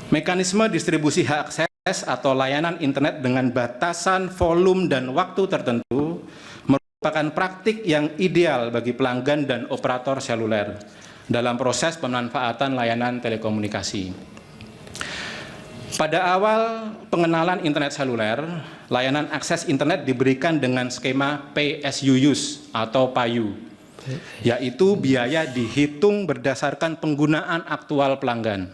Mekanisme distribusi hak akses atau layanan internet dengan batasan volume dan waktu tertentu merupakan praktik yang ideal bagi pelanggan dan operator seluler dalam proses pemanfaatan layanan telekomunikasi. Pada awal pengenalan internet seluler, layanan akses internet diberikan dengan skema Pay as you use atau PAYU, yaitu biaya dihitung berdasarkan penggunaan aktual pelanggan.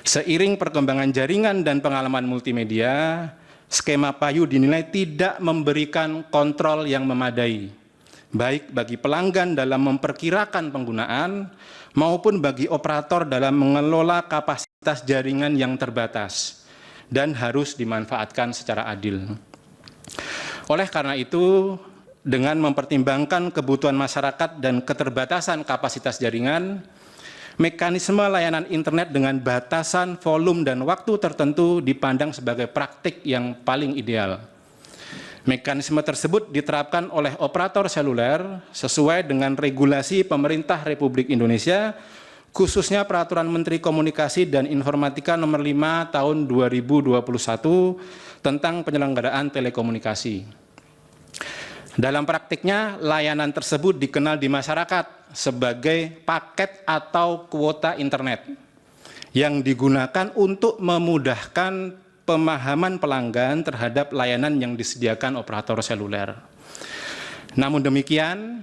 Seiring perkembangan jaringan dan pengalaman multimedia, skema PAYU dinilai tidak memberikan kontrol yang memadai, baik bagi pelanggan dalam memperkirakan penggunaan maupun bagi operator dalam mengelola kapasitas jaringan yang terbatas dan harus dimanfaatkan secara adil. Oleh karena itu, dengan mempertimbangkan kebutuhan masyarakat dan keterbatasan kapasitas jaringan, mekanisme layanan internet dengan batasan volume dan waktu tertentu dipandang sebagai praktik yang paling ideal. Mekanisme tersebut diterapkan oleh operator seluler sesuai dengan regulasi pemerintah Republik Indonesia, khususnya Peraturan Menteri Komunikasi dan Informatika Nomor 5 Tahun 2021 tentang penyelenggaraan telekomunikasi. Dalam praktiknya, layanan tersebut dikenal di masyarakat sebagai paket atau kuota internet yang digunakan untuk memudahkan pemahaman pelanggan terhadap layanan yang disediakan operator seluler. Namun demikian,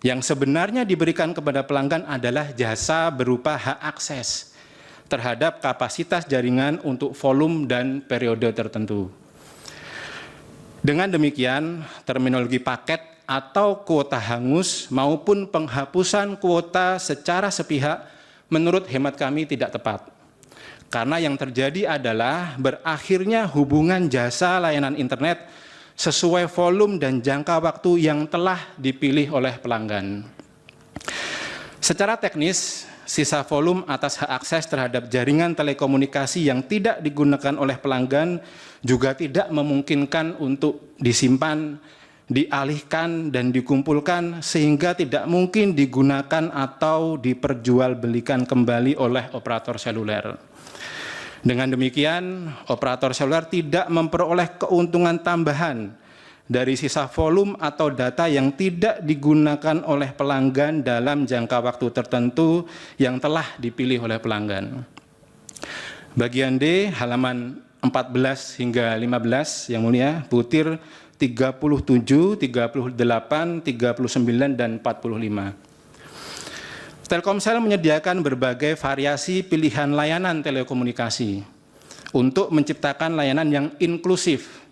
yang sebenarnya diberikan kepada pelanggan adalah jasa berupa hak akses terhadap kapasitas jaringan untuk volume dan periode tertentu. Dengan demikian, terminologi paket atau kuota hangus maupun penghapusan kuota secara sepihak menurut hemat kami tidak tepat. Karena yang terjadi adalah berakhirnya hubungan jasa layanan internet sesuai volume dan jangka waktu yang telah dipilih oleh pelanggan. Secara teknis, sisa volume atas hak akses terhadap jaringan telekomunikasi yang tidak digunakan oleh pelanggan juga tidak memungkinkan untuk disimpan, dialihkan, dan dikumpulkan sehingga tidak mungkin digunakan atau diperjualbelikan kembali oleh operator seluler. Dengan demikian, operator seluler tidak memperoleh keuntungan tambahan dari sisa volume atau data yang tidak digunakan oleh pelanggan dalam jangka waktu tertentu yang telah dipilih oleh pelanggan. Bagian D, halaman 14 hingga 15, Yang Mulia, butir 37, 38, 39, dan 45. Telkomsel menyediakan berbagai variasi pilihan layanan telekomunikasi untuk menciptakan layanan yang inklusif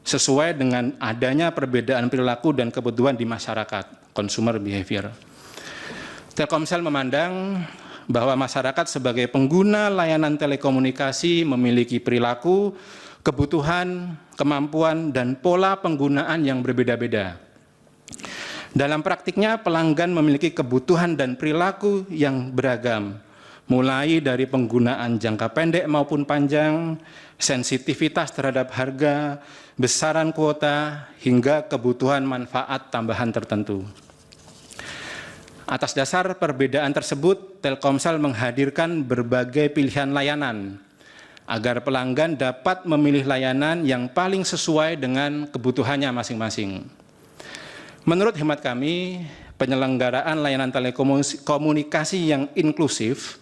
sesuai dengan adanya perbedaan perilaku dan kebutuhan di masyarakat, consumer behavior. Telkomsel memandang bahwa masyarakat sebagai pengguna layanan telekomunikasi memiliki perilaku, kebutuhan, kemampuan, dan pola penggunaan yang berbeda-beda. Dalam praktiknya, pelanggan memiliki kebutuhan dan perilaku yang beragam, mulai dari penggunaan jangka pendek maupun panjang, sensitivitas terhadap harga, besaran kuota, hingga kebutuhan manfaat tambahan tertentu. Atas dasar perbedaan tersebut, Telkomsel menghadirkan berbagai pilihan layanan agar pelanggan dapat memilih layanan yang paling sesuai dengan kebutuhannya masing-masing. Menurut hemat kami, penyelenggaraan layanan telekomunikasi yang inklusif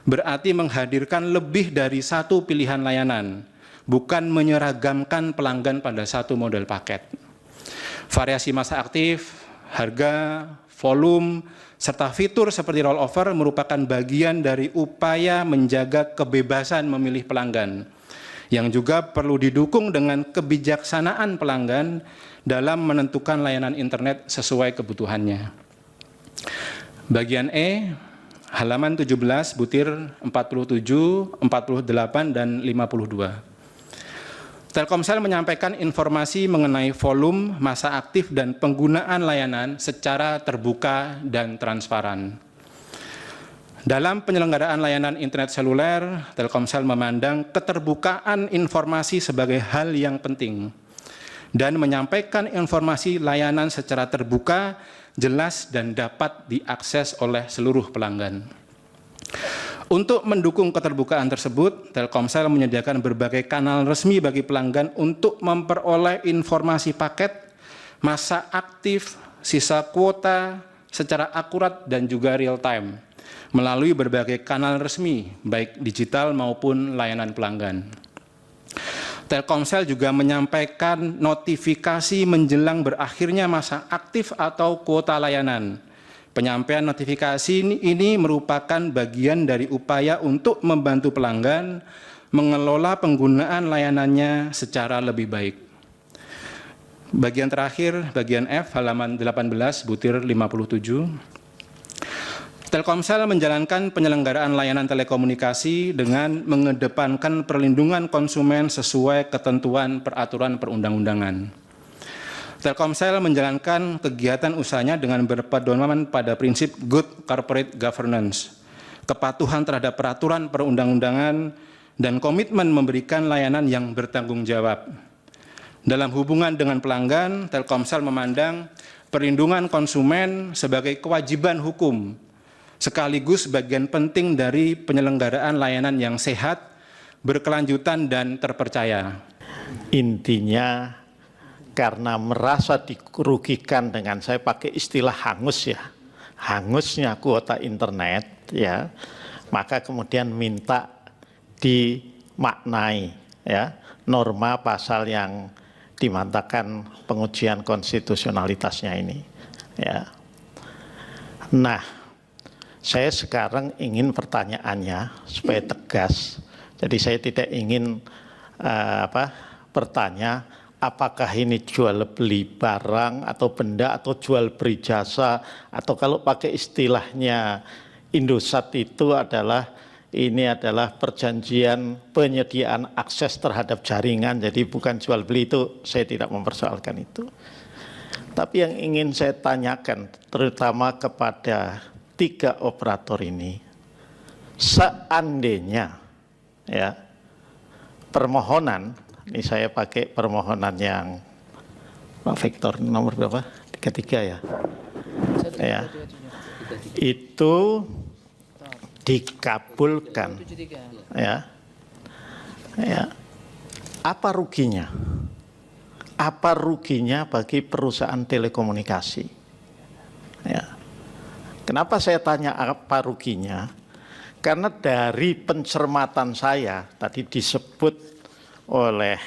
berarti menghadirkan lebih dari satu pilihan layanan, bukan menyeragamkan pelanggan pada satu model paket. Variasi masa aktif, harga, volume, serta fitur seperti rollover merupakan bagian dari upaya menjaga kebebasan memilih pelanggan, yang juga perlu didukung dengan kebijaksanaan pelanggan dalam menentukan layanan internet sesuai kebutuhannya. Bagian E, halaman 17, butir 47, 48, dan 52. Telkomsel menyampaikan informasi mengenai volume, masa aktif, dan penggunaan layanan secara terbuka dan transparan. Dalam penyelenggaraan layanan internet seluler, Telkomsel memandang keterbukaan informasi sebagai hal yang penting dan menyampaikan informasi layanan secara terbuka, jelas, dan dapat diakses oleh seluruh pelanggan. Untuk mendukung keterbukaan tersebut, Telkomsel menyediakan berbagai kanal resmi bagi pelanggan untuk memperoleh informasi paket, masa aktif, sisa kuota secara akurat dan juga real time melalui berbagai kanal resmi, baik digital maupun layanan pelanggan. Telkomsel juga menyampaikan notifikasi menjelang berakhirnya masa aktif atau kuota layanan. Penyampaian notifikasi ini merupakan bagian dari upaya untuk membantu pelanggan mengelola penggunaan layanannya secara lebih baik. Bagian terakhir, bagian F, halaman 18, butir 57. Telkomsel menjalankan penyelenggaraan layanan telekomunikasi dengan mengedepankan perlindungan konsumen sesuai ketentuan peraturan perundang-undangan. Telkomsel menjalankan kegiatan usahanya dengan berpedoman pada prinsip good corporate governance, kepatuhan terhadap peraturan perundang-undangan, dan komitmen memberikan layanan yang bertanggung jawab. Dalam hubungan dengan pelanggan, Telkomsel memandang perlindungan konsumen sebagai kewajiban hukum, sekaligus bagian penting dari penyelenggaraan layanan yang sehat, berkelanjutan, dan terpercaya. Intinya, karena merasa dirugikan dengan, saya pakai istilah hangus ya, hangusnya kuota internet ya, maka kemudian minta dimaknai ya norma pasal yang dimantapkan pengujian konstitusionalitasnya ini ya. Nah, saya sekarang ingin pertanyaannya supaya tegas. Jadi saya tidak ingin bertanya apakah ini jual beli barang atau benda atau jual beli jasa, atau kalau pakai istilahnya Indosat itu adalah perjanjian penyediaan akses terhadap jaringan, jadi bukan jual beli, itu saya tidak mempersoalkan itu. Tapi yang ingin saya tanyakan terutama kepada 3 operator ini, seandainya ya permohonan, ini saya pakai permohonan yang Pak Victor nomor berapa? 33 ya. Ya. Itu dikabulkan. Ya. Ya. Apa ruginya? Apa ruginya bagi perusahaan telekomunikasi? Ya. Kenapa saya tanya apa ruginya? Karena dari pencermatan saya tadi disebut oleh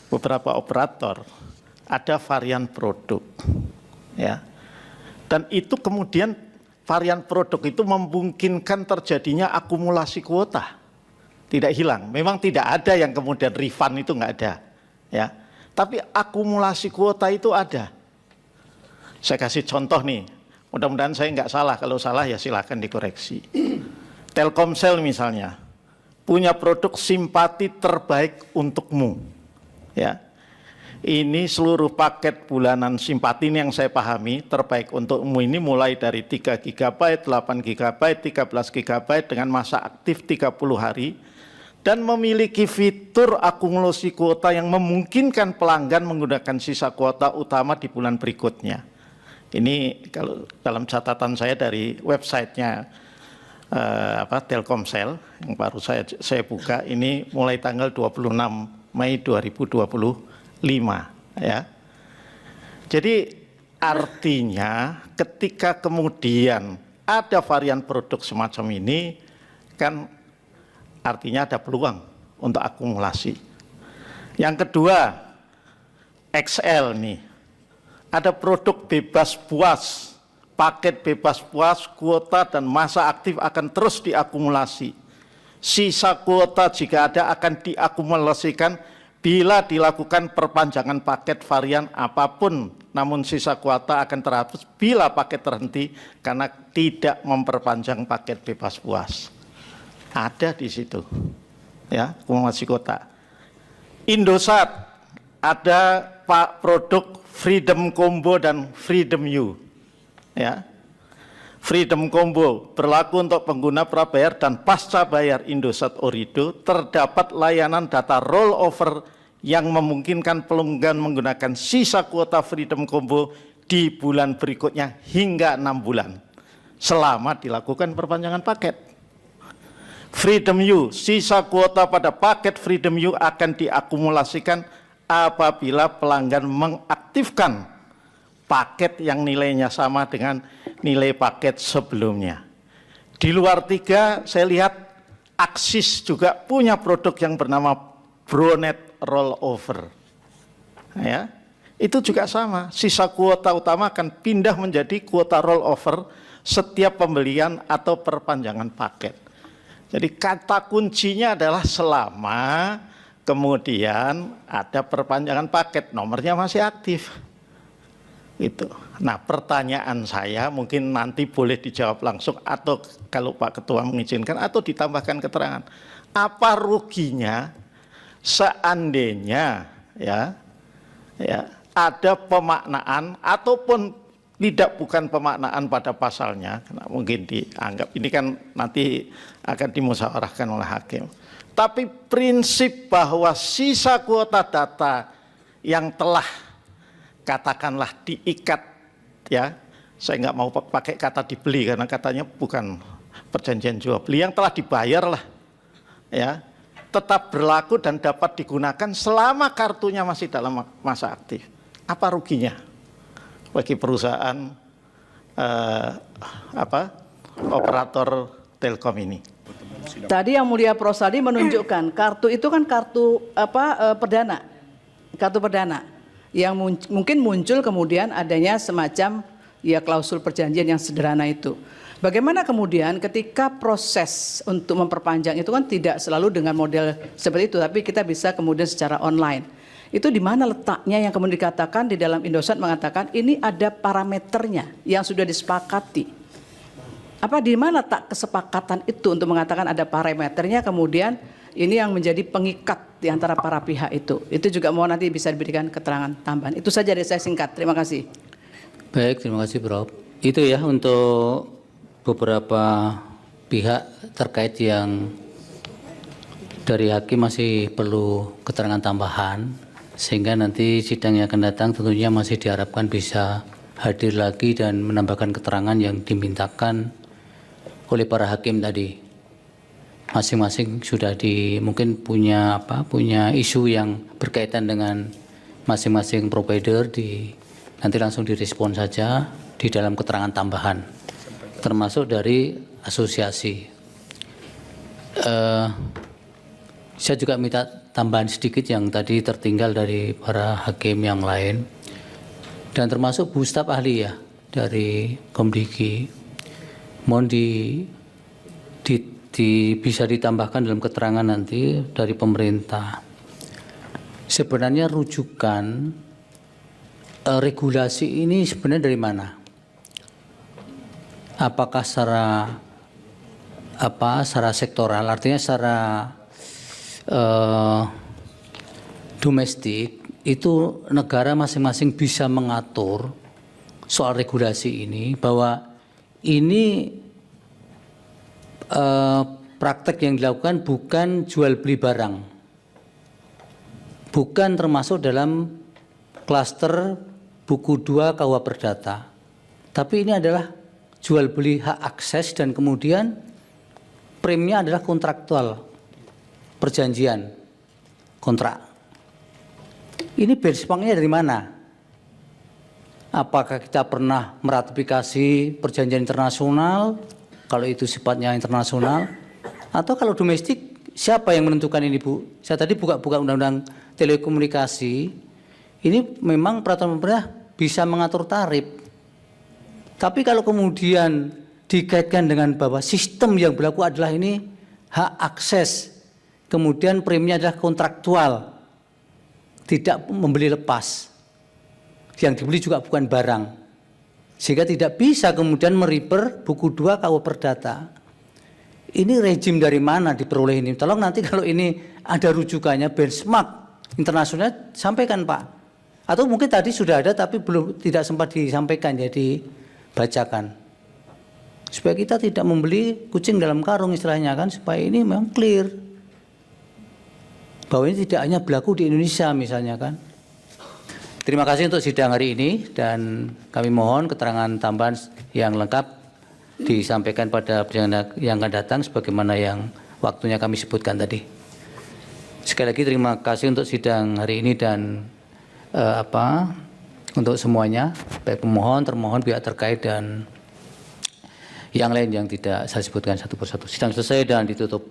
beberapa operator ada varian produk ya, dan itu kemudian varian produk itu memungkinkan terjadinya akumulasi kuota, tidak hilang, memang tidak ada yang kemudian refund, itu nggak ada ya, tapi akumulasi kuota itu ada. Saya kasih contoh nih, mudah-mudahan saya nggak salah, kalau salah ya silahkan dikoreksi. Telkomsel misalnya punya produk simpati terbaik untukmu ya, ini seluruh paket bulanan simpati ini yang saya pahami terbaik untukmu ini mulai dari 3 GB, 8 GB, 13 GB dengan masa aktif 30 hari dan memiliki fitur akumulasi kuota yang memungkinkan pelanggan menggunakan sisa kuota utama di bulan berikutnya. Ini kalau dalam catatan saya dari websitenya Telkomsel yang baru saya buka, ini mulai tanggal 26 Mei 2025 ya. Jadi artinya ketika kemudian ada varian produk semacam ini kan artinya ada peluang untuk akumulasi. Yang kedua, XL nih. Ada produk bebas puas, paket bebas puas, kuota dan masa aktif akan terus diakumulasi. Sisa kuota jika ada akan diakumulasikan bila dilakukan perpanjangan paket varian apapun, namun sisa kuota akan terhapus bila paket terhenti karena tidak memperpanjang paket bebas puas. Ada di situ, ya, akumulasi kuota. Indosat ada pak produk Freedom Combo dan Freedom U, ya. Freedom Combo berlaku untuk pengguna prabayar dan pasca bayar Indosat Orido. Terdapat layanan data rollover yang memungkinkan pelanggan menggunakan sisa kuota Freedom Combo di bulan berikutnya hingga 6 bulan selama dilakukan perpanjangan paket. Freedom U, sisa kuota pada paket Freedom U akan diakumulasikan apabila pelanggan mengaktifkan paket yang nilainya sama dengan nilai paket sebelumnya. Di luar 3, saya lihat Axis juga punya produk yang bernama Bronet Rollover. Ya, itu juga sama, sisa kuota utama akan pindah menjadi kuota rollover setiap pembelian atau perpanjangan paket. Jadi kata kuncinya adalah selama kemudian ada perpanjangan paket, nomornya masih aktif. Itu. Nah, pertanyaan saya mungkin nanti boleh dijawab langsung atau kalau Pak Ketua mengizinkan atau ditambahkan keterangan. Apa ruginya seandainya ya ada pemaknaan ataupun tidak bukan pemaknaan pada pasalnya, karena mungkin dianggap ini kan nanti akan dimusyawarahkan oleh hakim. Tapi prinsip bahwa sisa kuota data yang telah katakanlah diikat, ya, saya nggak mau pakai kata dibeli karena katanya bukan perjanjian jual beli, yang telah dibayar lah, ya, tetap berlaku dan dapat digunakan selama kartunya masih dalam masa aktif. Apa ruginya bagi perusahaan operator Telkom ini? Tadi yang Mulia Prof. Saldi menunjukkan kartu itu kan kartu perdana, kartu perdana yang mungkin muncul kemudian adanya semacam ya klausul perjanjian yang sederhana itu. Bagaimana kemudian ketika proses untuk memperpanjang itu kan tidak selalu dengan model seperti itu, tapi kita bisa kemudian secara online. Itu di mana letaknya yang kemudian dikatakan di dalam Indosat mengatakan ini ada parameternya yang sudah disepakati. Apa di mana tak kesepakatan itu untuk mengatakan ada parameternya, kemudian ini yang menjadi pengikat di antara para pihak itu. Itu juga mau nanti bisa diberikan keterangan tambahan. Itu saja dari saya singkat. Terima kasih. Baik, terima kasih Prof. Itu ya untuk beberapa pihak terkait yang dari hakim masih perlu keterangan tambahan, sehingga nanti sidang yang akan datang tentunya masih diharapkan bisa hadir lagi dan menambahkan keterangan yang dimintakan oleh para hakim tadi. Masing-masing sudah mungkin punya isu yang berkaitan dengan masing-masing provider, nanti langsung direspon saja di dalam keterangan tambahan, termasuk dari asosiasi. Saya juga minta tambahan sedikit yang tadi tertinggal dari para hakim yang lain, dan termasuk Bu Staf Ahli ya dari Komdigi. Mohon bisa ditambahkan dalam keterangan nanti dari pemerintah. Sebenarnya rujukan regulasi ini sebenarnya dari mana? Apakah secara sektoral, artinya secara domestik itu negara masing-masing bisa mengatur soal regulasi ini, bahwa ini praktek yang dilakukan bukan jual beli barang, bukan termasuk dalam klaster buku 2 KUH Perdata, tapi ini adalah jual beli hak akses dan kemudian premnya adalah kontraktual, perjanjian kontrak. Ini benchmarknya dari mana? Apakah kita pernah meratifikasi perjanjian internasional, kalau itu sifatnya internasional, atau kalau domestik siapa yang menentukan ini, Bu? Saya tadi buka undang-undang telekomunikasi, ini memang peraturan pemerintah bisa mengatur tarif. Tapi kalau kemudian dikaitkan dengan bahwa sistem yang berlaku adalah ini hak akses, kemudian preminya adalah kontraktual, tidak membeli lepas, yang dibeli juga bukan barang, sehingga tidak bisa kemudian merefer buku 2 KUH Perdata. Ini rejim dari mana diperoleh ini? Tolong nanti kalau ini ada rujukannya, benchmark internasional, sampaikan Pak. Atau mungkin tadi sudah ada tapi tidak sempat disampaikan, jadi bacakan. Supaya kita tidak membeli kucing dalam karung istilahnya kan, supaya ini memang clear. Bahwa ini tidak hanya berlaku di Indonesia misalnya kan. Terima kasih untuk sidang hari ini, dan kami mohon keterangan tambahan yang lengkap disampaikan pada persidangan yang akan datang sebagaimana yang waktunya kami sebutkan tadi. Sekali lagi terima kasih untuk sidang hari ini dan untuk semuanya, baik pemohon, termohon, pihak terkait dan yang lain yang tidak saya sebutkan satu persatu. Sidang selesai dan ditutup.